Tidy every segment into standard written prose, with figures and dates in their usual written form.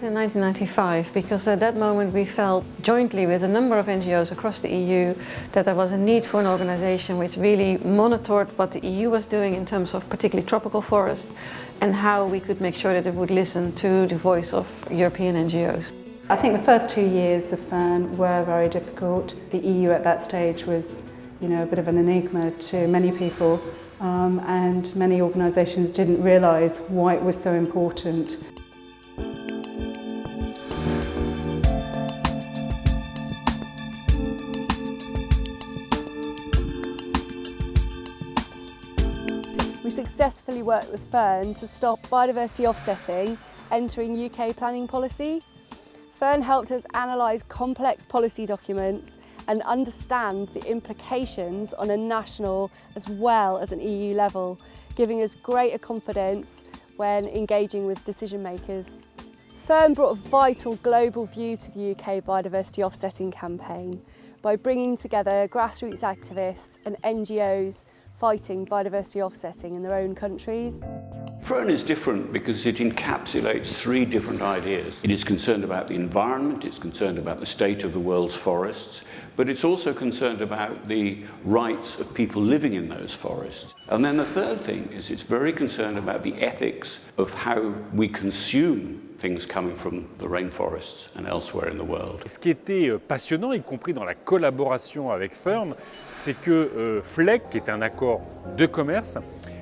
in 1995 because at that moment we felt jointly with a number of NGOs across the EU that there was a need for an organisation which really monitored what the EU was doing in terms of particularly tropical forests and how we could make sure that it would listen to the voice of European NGOs. I think the first 2 years of Fern were very difficult. The EU at that stage was, a bit of an enigma to many people, and many organisations didn't realise why it was so important. We successfully worked with Fern to stop biodiversity offsetting entering UK planning policy. Fern helped us analyse complex policy documents and understand the implications on a national as well as an EU level, giving us greater confidence when engaging with decision makers. Fern brought a vital global view to the UK biodiversity offsetting campaign by bringing together grassroots activists and NGOs fighting biodiversity offsetting in their own countries. Fern is different because it encapsulates 3 different ideas. It is concerned about the environment, it's concerned about the state of the world's forests, but it's also concerned about the rights of people living in those forests. And then the third thing is it's very concerned about the ethics of how we consume things coming from the rainforests and elsewhere in the world. Ce qui était passionnant, y compris dans la collaboration avec Fern, c'est que FLEC, qui est un accord de commerce,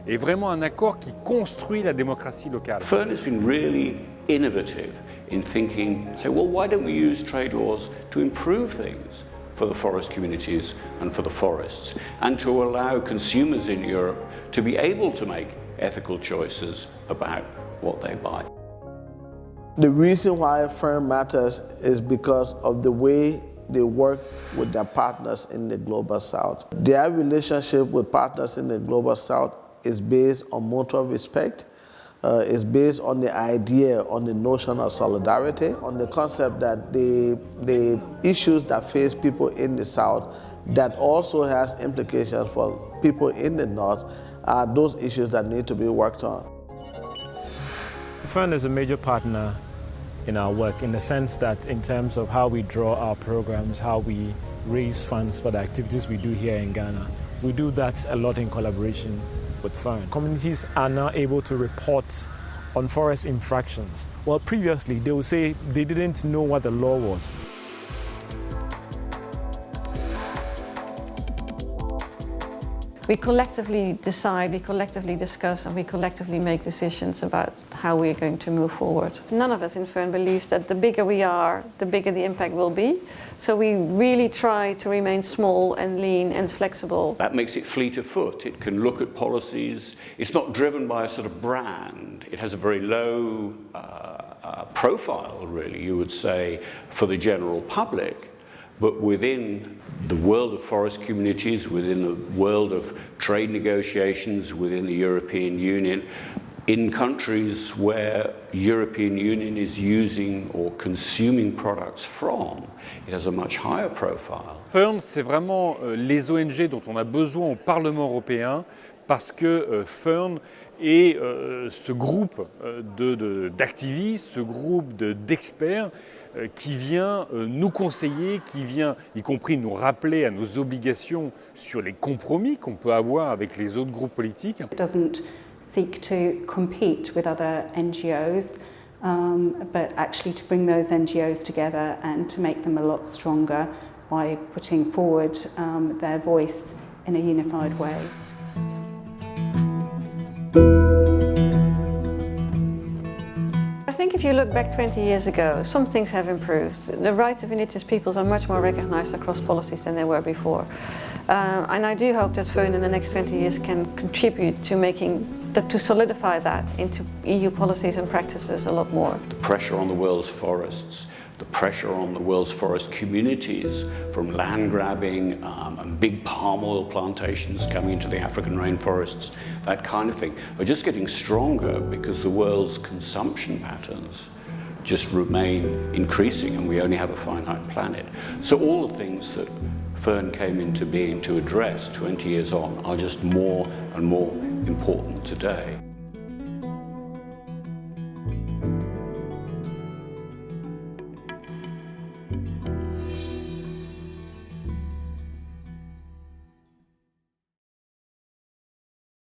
est vraiment un accord qui construit la démocratie locale. Fern has been really innovative in thinking, well, why don't we use trade laws to improve things for the forest communities and for the forests, and to allow consumers in Europe to be able to make ethical choices about what they buy. The reason why Fern matters is because of the way they work with their partners in the Global South. Their relationship with partners in the Global South is based on mutual respect, is based on the idea, on the notion of solidarity, on the concept that the issues that face people in the South that also has implications for people in the North are those issues that need to be worked on. Fern is a major partner in our work in the sense that in terms of how we draw our programs, how we raise funds for the activities we do here in Ghana, we do that a lot in collaboration with Fern. Communities are now able to report on forest infractions. Well, previously they would say they didn't know what the law was. We collectively decide, we collectively discuss, and we collectively make decisions about how we're going to move forward. None of us in Fern believes that the bigger we are, the bigger the impact will be. So we really try to remain small and lean and flexible. That makes it fleet of foot. It can look at policies. It's not driven by a sort of brand. It has a very low profile, really, you would say, for the general public. But within the world of forest communities, within the world of trade negotiations, within the European Union, in countries where European Union is using or consuming products from, it has a much higher profile. Fern, c'est vraiment les ONG dont on a besoin au Parlement européen parce que Fern est ce groupe d'activistes, ce groupe d'experts qui vient nous conseiller, qui vient y compris nous rappeler à nos obligations sur les compromis qu'on peut avoir avec les autres groupes politiques. It doesn't seek to compete with other NGOs, but actually to bring those NGOs together and to make them a lot stronger by putting forward their voice in a unified way. I think if you look back 20 years ago, some things have improved. The rights of indigenous peoples are much more recognized across policies than they were before. And I do hope that Fern in the next 20 years can contribute to solidify that into EU policies and practices a lot more. The pressure on the world's forests, the pressure on the world's forest communities from land grabbing and big palm oil plantations coming into the African rainforests, that kind of thing, are just getting stronger because the world's consumption patterns just remain increasing and we only have a finite planet. So all the things that Fern came into being to address 20 years on are just more and more important today.